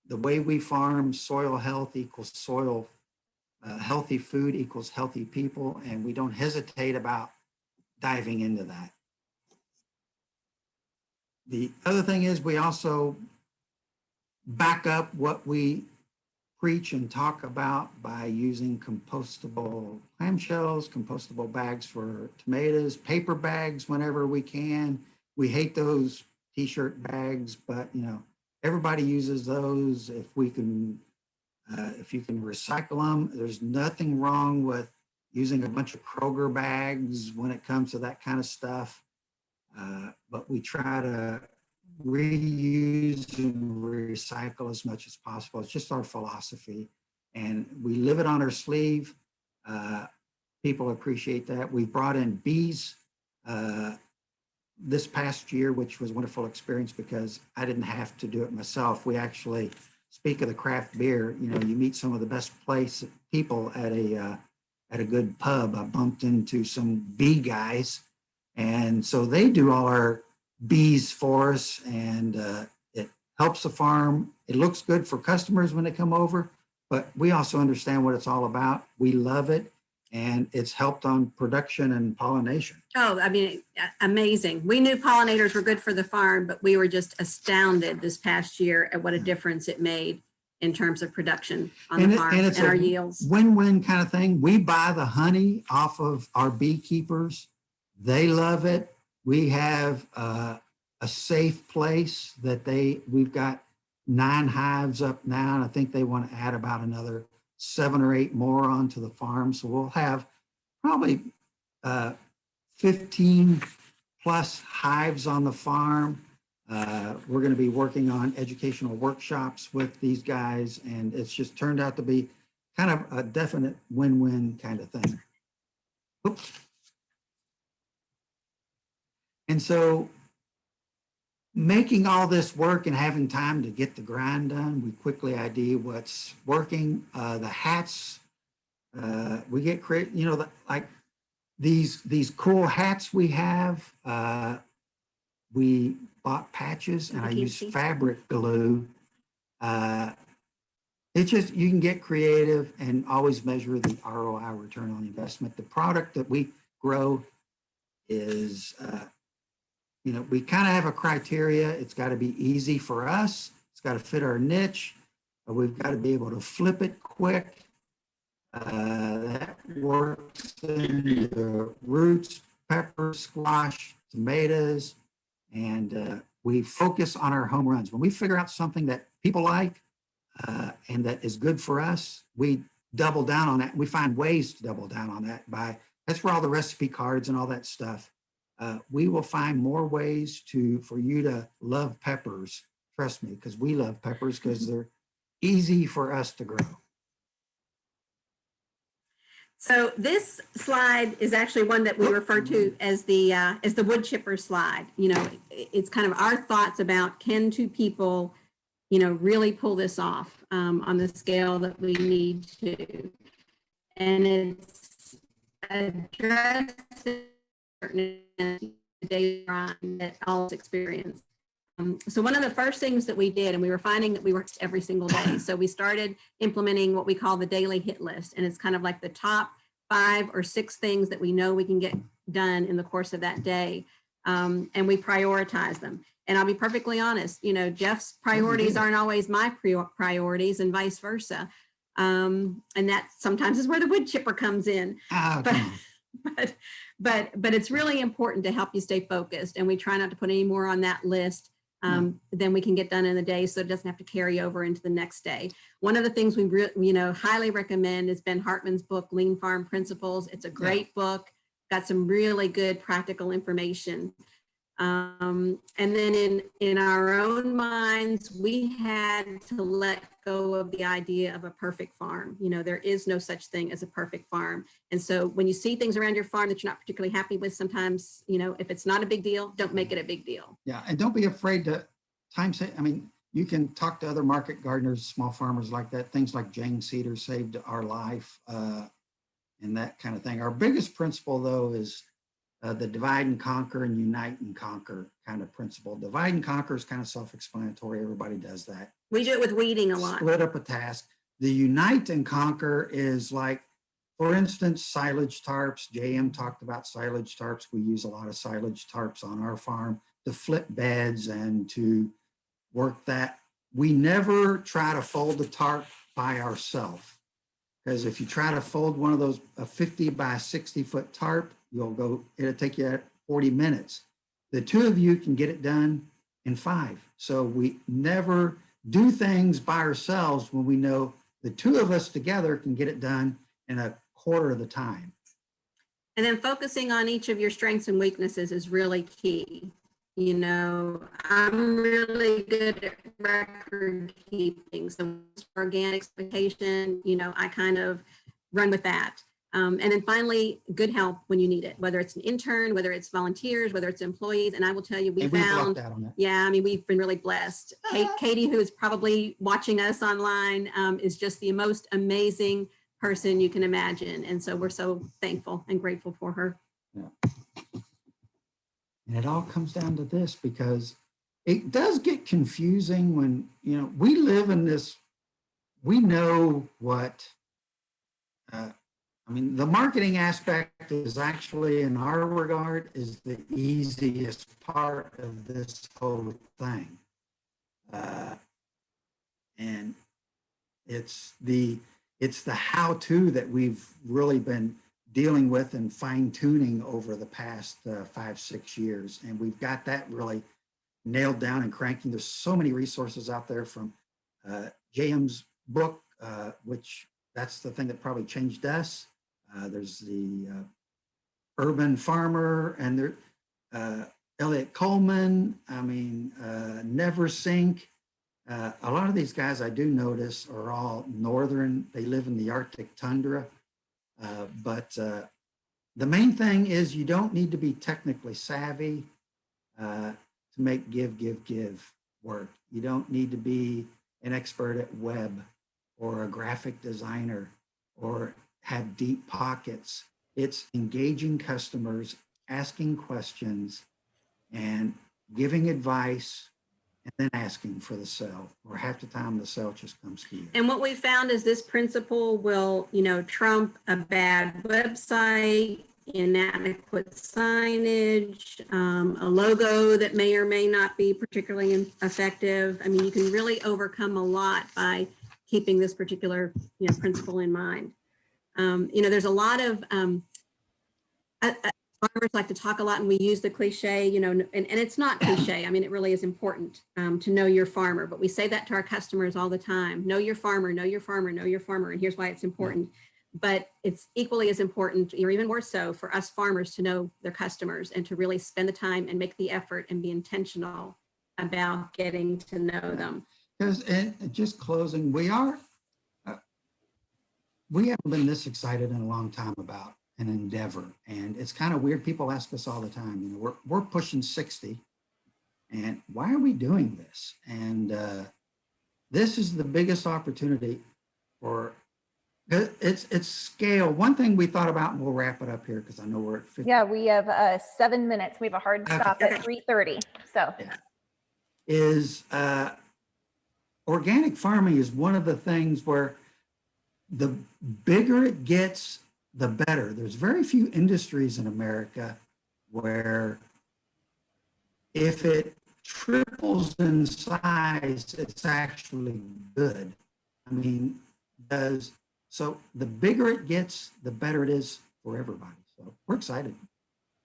the way we farm. Soil health equals soil, healthy food equals healthy people, and we don't hesitate about diving into that. The other thing is we also back up what we preach and talk about by using compostable clamshells, compostable bags for tomatoes, paper bags whenever we can. We hate those t-shirt bags, but you know, everybody uses those. If we can, if you can recycle them, there's nothing wrong with using a bunch of Kroger bags when it comes to that kind of stuff. But we try to reuse and recycle as much as possible. It's just our philosophy, and we live it on our sleeve. People appreciate that. We brought in bees this past year, which was a wonderful experience because I didn't have to do it myself. We actually, speak of the craft beer, you know, you meet some of the best people at a good pub. I bumped into some bee guys, and so they do all our bees for us, and it helps the farm. It looks good for customers when they come over, but we also understand what it's all about. We love it, and it's helped on production and pollination. Oh, I mean, amazing. We knew pollinators were good for the farm, but we were just astounded this past year at what a difference it made in terms of production on the farm and our yields. Win-win kind of thing. We buy the honey off of our beekeepers. They love it. We have a safe place that we've got 9 hives up now, and I think they want to add about another 7 or 8 more onto the farm. So we'll have probably 15 plus hives on the farm. We're going to be working on educational workshops with these guys, and it's just turned out to be kind of a definite win-win kind of thing. Oops. And so making all this work and having time to get the grind done, we quickly ID what's working. The hats, we get creative, you know, like these cool hats we have. We bought patches, and I use fabric glue. It's just, you can get creative and always measure the ROI, return on investment. The product that we grow is, you know, we kind of have a criteria. It's got to be easy for us. It's got to fit our niche. We've got to be able to flip it quick. That works in the roots, peppers, squash, tomatoes, and we focus on our home runs. When we figure out something that people like and that is good for us, we double down on that. We find ways to double down on that. That's where all the recipe cards and all that stuff. We will find more ways for you to love peppers. Trust me, because we love peppers because they're easy for us to grow. So this slide is actually one that we refer to as the wood chipper slide. You know, it's kind of our thoughts about, can two people, you know, really pull this off on the scale that we need to. And it's addressing daily grind that all experience. So one of the first things that we did, and we were finding that we worked every single day. So we started implementing what we call the daily hit list. And it's kind of like the top 5 or 6 things that we know we can get done in the course of that day. And we prioritize them. And I'll be perfectly honest, you know, Jeff's priorities aren't always my priorities and vice versa. And that sometimes is where the wood chipper comes in. But it's really important to help you stay focused. And we try not to put any more on that list than we can get done in the day, so it doesn't have to carry over into the next day. One of the things we highly recommend is Ben Hartman's book, Lean Farm Principles. It's a great book, got some really good practical information. And then in our own minds, we had to let go of the idea of a perfect farm. You know, there is no such thing as a perfect farm. And so when you see things around your farm that you're not particularly happy with, sometimes, you know, if it's not a big deal, don't make it a big deal. Yeah, and don't be afraid to I mean, you can talk to other market gardeners, small farmers like that, things like Jane Cedar saved our life and that kind of thing. Our biggest principle, though, is the divide and conquer and unite and conquer kind of principle. Divide and conquer is kind of self-explanatory. Everybody does that. We do it with weeding a lot. Split up a task. The unite and conquer is like, for instance, silage tarps. JM talked about silage tarps. We use a lot of silage tarps on our farm to flip beds and to work that. We never try to fold the tarp by ourselves, because if you try to fold one of those, a 50 by 60 foot tarp, it'll take you 40 minutes. The two of you can get it done in 5. So we never do things by ourselves when we know the two of us together can get it done in a quarter of the time. And then focusing on each of your strengths and weaknesses is really key. You know, I'm really good at record keeping. So organic expectation, you know, I kind of run with that. And then finally, good help when you need it, whether it's an intern, whether it's volunteers, whether it's employees. And I will tell you, we found, yeah, I mean, we've been really blessed. Katie, who is probably watching us online, is just the most amazing person you can imagine. And so we're so thankful and grateful for her. Yeah. And it all comes down to this, because it does get confusing when, you know, we live in this, we know what, I mean, the marketing aspect is actually, in our regard, is the easiest part of this whole thing. And it's the how-to that we've really been dealing with and fine-tuning over the past 5-6 years. And we've got that really nailed down and cranking. There's so many resources out there, from JM's book, which that's the thing that probably changed us. There's the Urban Farmer, and there Elliot Coleman, I mean, Never Sink. A lot of these guys I do notice are all northern. They live in the Arctic tundra. But the main thing is, you don't need to be technically savvy to make give work. You don't need to be an expert at web or a graphic designer or have deep pockets. It's engaging customers, asking questions, and giving advice, and then asking for the sale. Or half the time the sale just comes to you. And what we found is this principle will, you know, trump a bad website, inadequate signage, a logo that may or may not be particularly effective. I mean, you can really overcome a lot by keeping this particular, you know, principle in mind. You know, there's a lot of farmers like to talk a lot, and we use the cliche, you know, and it's not cliche. I mean, it really is important to know your farmer, but we say that to our customers all the time. Know your farmer, know your farmer, know your farmer. And here's why it's important. But it's equally as important, or even more so, for us farmers to know their customers and to really spend the time and make the effort and be intentional about getting to know them. Because, and just closing, we haven't been this excited in a long time about an endeavor. And it's kind of weird. People ask us all the time, you know, we're pushing 60 and why are we doing this? And this is the biggest opportunity for, it's scale. One thing we thought about, and we'll wrap it up here because I know we're at 50. Yeah, we have 7 minutes. We have a hard stop at 3:30. So Yeah. Is organic farming is one of the things where the bigger it gets, the better. There's very few industries in America where if it triples in size, it's actually good. I mean, so the bigger it gets, the better it is for everybody. So we're excited.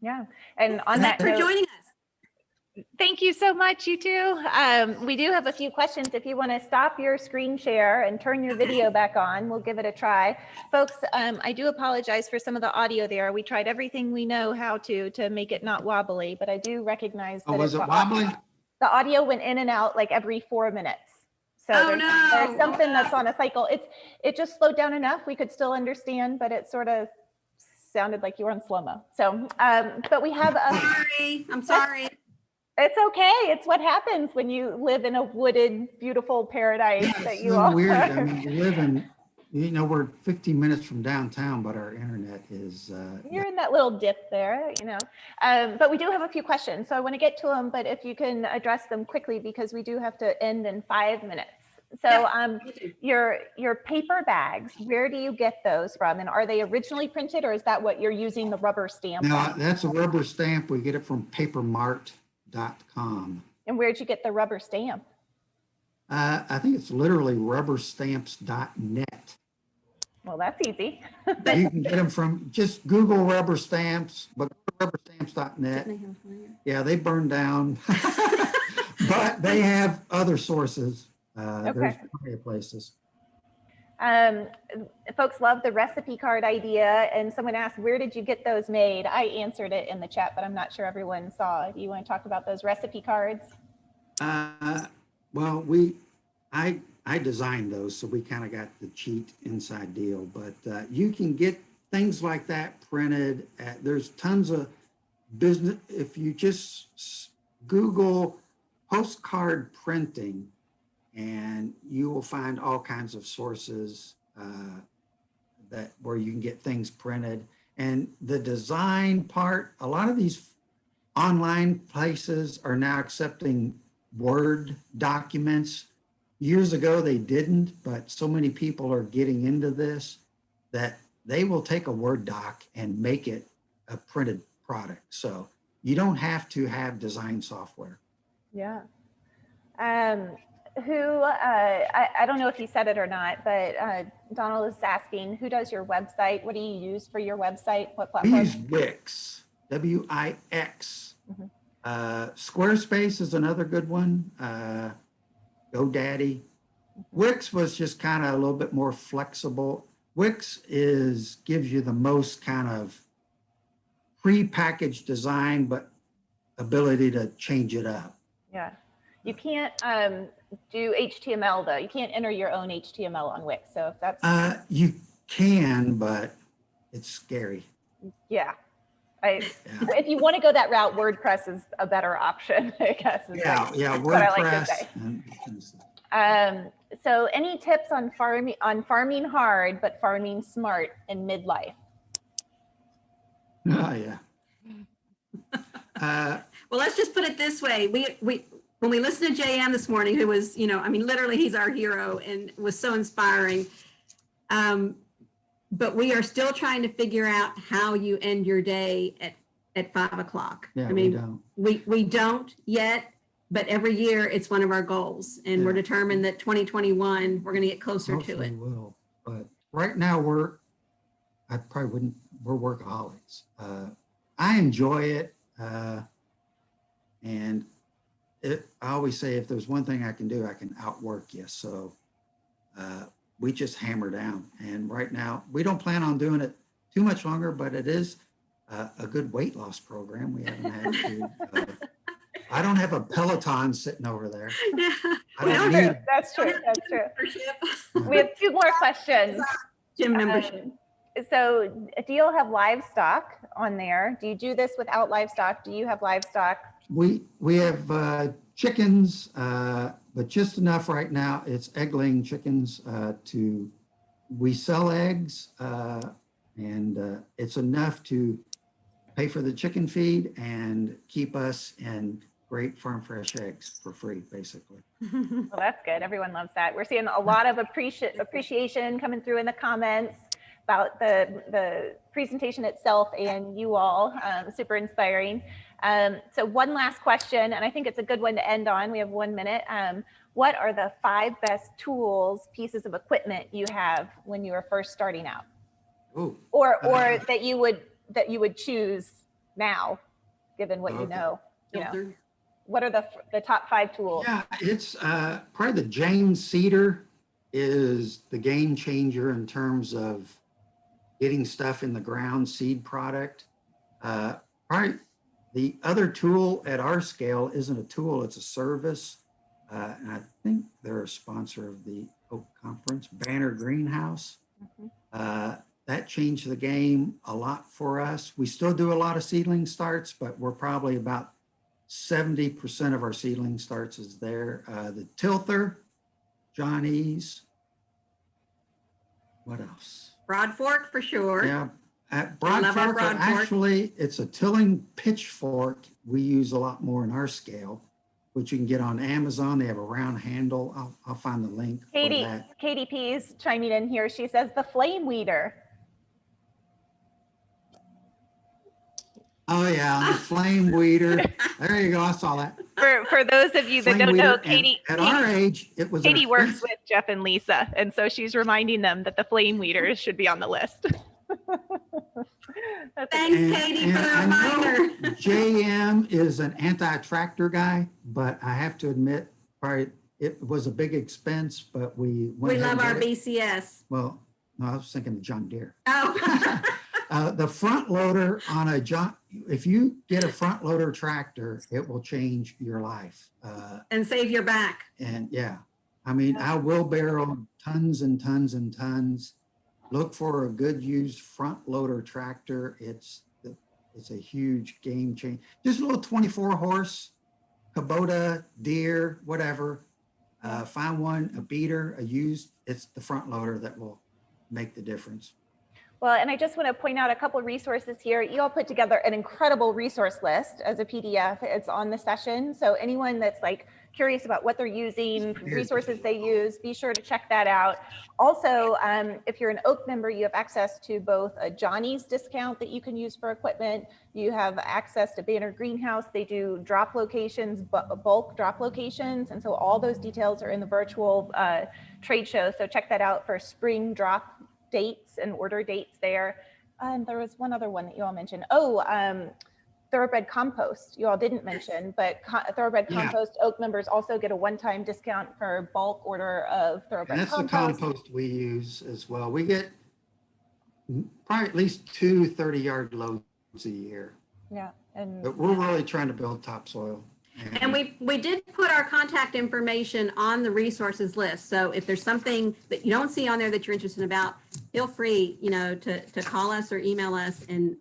yeah, and on that Thanks for note, joining us. thank you so much, you two. We do have a few questions. If you want to stop your screen share and turn your video back on, we'll give it a try. Folks, I do apologize for some of the audio there. We tried everything we know how to make it not wobbly, but I do recognize that Was it wobbly? the audio went in and out like every 4 minutes. So there's something that's on a cycle. It just slowed down enough. We could still understand, but it sort of sounded like you were on slow-mo. So, but we have I'm sorry. It's okay. It's what happens when you live in a wooded, beautiful paradise that you all weird. are. I mean, we live in, you know, we're 15 minutes from downtown, but our internet is. You're in that little dip there, you know. But we do have a few questions, so I want to get to them. But if you can address them quickly, because we do have to end in 5 minutes. So, your paper bags, where do you get those from, and are they originally printed, or is that what you're using the rubber stamp? No, that's a rubber stamp. We get it from papermart.com. And where'd you get the rubber stamp? I think it's literally rubberstamps.net. Well, that's easy. You can get them from, just Google rubber stamps, but rubberstamps.net. Yeah, they burn down, but they have other sources. There's plenty of places. Folks love the recipe card idea, and someone asked, where did you get those made? I answered it in the chat, but I'm not sure everyone saw it. Do you want to talk about those recipe cards? Well, I designed those, so we kind of got the cheat inside deal, but you can get things like that printed there's tons of business. If you just Google postcard printing, and you will find all kinds of sources where you can get things printed. And the design part, a lot of these online places are now accepting Word documents. Years ago, they didn't, but so many people are getting into this that they will take a Word doc and make it a printed product. So you don't have to have design software. Yeah. I don't know if you said it or not, but Donald is asking, who does your website? What do you use for your website? What platform? We use Wix, W-I-X. Squarespace is another good one. GoDaddy. Wix was just kind of a little bit more flexible. Wix gives you the most kind of pre-packaged design, but ability to change it up. Yeah. You can't do HTML though. You can't enter your own HTML on Wix. So if that's you can, but it's scary. Yeah. If you want to go that route, WordPress is a better option, I guess. Yeah, WordPress. Like so any tips on farming hard but farming smart in midlife? Oh yeah. Well, let's just put it this way. When we listened to JM this morning, who was, literally he's our hero and was so inspiring. But we are still trying to figure out how you end your day at 5 o'clock. Yeah, we don't yet, but every year it's one of our goals, and we're determined that 2021 we're going to get closer to it. Will, but right now we're workaholics. I enjoy it, and I always say, if there's one thing I can do, I can outwork you. So we just hammer down. And right now, we don't plan on doing it too much longer, but it is a good weight loss program. We haven't had to. I don't have a Peloton sitting over there. Yeah, That's true. We have 2 more questions. Gym membership. So do you all have livestock on there? Do you do this without livestock? Do you have livestock? We have chickens, but just enough right now. It's egg-laying chickens we sell eggs, and it's enough to pay for the chicken feed and keep us in great farm fresh eggs for free, basically. Well, that's good. Everyone loves that. We're seeing a lot of appreciation coming through in the comments about the presentation itself and you all. Super inspiring. So one last question, and I think it's a good one to end on. We have 1 minute. What are the 5 best tools, pieces of equipment you have when you were first starting out? Ooh. Or that you would choose now, given what you know? What are the top 5 tools? Yeah, it's probably the James Cedar is the game changer in terms of getting stuff in the ground, seed product. Probably the other tool at our scale isn't a tool, it's a service. And I think they're a sponsor of the Oak Conference, Banner Greenhouse. That changed the game a lot for us. We still do a lot of seedling starts, but we're probably about 70% of our seedling starts is there. The Tilther, Johnny's. What else? Broadfork for sure. Yeah, at Broadfork, actually, it's a tilling pitchfork. We use a lot more in our scale, which you can get on Amazon. They have a round handle. I'll find the link for that. Katie P is chiming in here. She says the flame weeder. Oh yeah, the flame weeder. There you go. I saw that. For those of you that don't know, Katie, at our age, it was. Katie works with Jeff and Lisa, and so she's reminding them that the flame weeders should be on the list. Thanks, Katie, for the reminder. JM is an anti-tractor guy, but I have to admit, probably it was a big expense, but we love our BCS. Well, no, I was thinking of John Deere. Oh. The front loader on if you get a front loader tractor, it will change your life. And save your back. And yeah, I mean, I wheelbarrow tons and tons and tons. Look for a good used front loader tractor. It's a huge game changer. Just a little 24 horse, Kubota, Deere, whatever. Find one, a beater, a used. It's the front loader that will make the difference. Well, and I just want to point out a couple of resources here. You all put together an incredible resource list as a PDF. It's on the session. So anyone that's like curious about what they're using, resources they use, be sure to check that out. Also, if you're an Oak member, you have access to both a Johnny's discount that you can use for equipment. You have access to Banner Greenhouse. They do drop locations, bulk drop locations. And so all those details are in the virtual trade show. So check that out for spring drop dates and order dates there. And there was one other one that you all mentioned. Thoroughbred Compost, you all didn't mention, but Thoroughbred Compost, Oak members also get a one-time discount for bulk order of Thoroughbred Compost. And that's the compost we use as well. We get probably at least 2 30-yard loads a year. Yeah. But we're really trying to build topsoil. And we did put our contact information on the resources list. So if there's something that you don't see on there that you're interested about, feel free, to call us or email us, and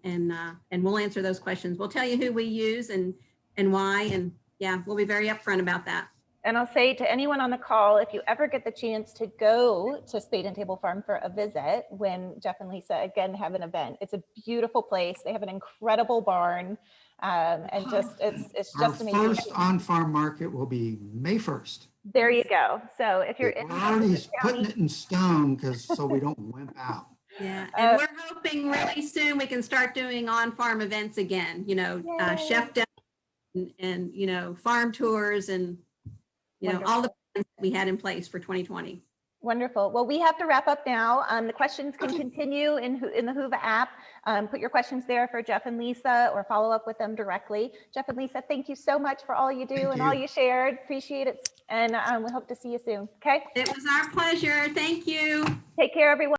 we'll answer those questions. We'll tell you who we use and why, and yeah, we'll be very upfront about that. And I'll say to anyone on the call, if you ever get the chance to go to Spade and Table Farm for a visit when Jeff and Lisa again have an event, it's a beautiful place. They have an incredible barn. And it's just amazing. Our first on-farm market will be May 1st. There you go. So if you're we're already putting it in stone so we don't wimp out. Yeah, and we're hoping really soon we can start doing on-farm events again. Chef and farm tours and all the plans that we had in place for 2020. Wonderful. Well, we have to wrap up now. The questions can continue in the Whova app. Put your questions there for Jeff and Lisa or follow up with them directly. Jeff and Lisa, thank you so much for all you do and all you shared. Appreciate it. And we hope to see you soon. Okay. It was our pleasure. Thank you. Take care, everyone.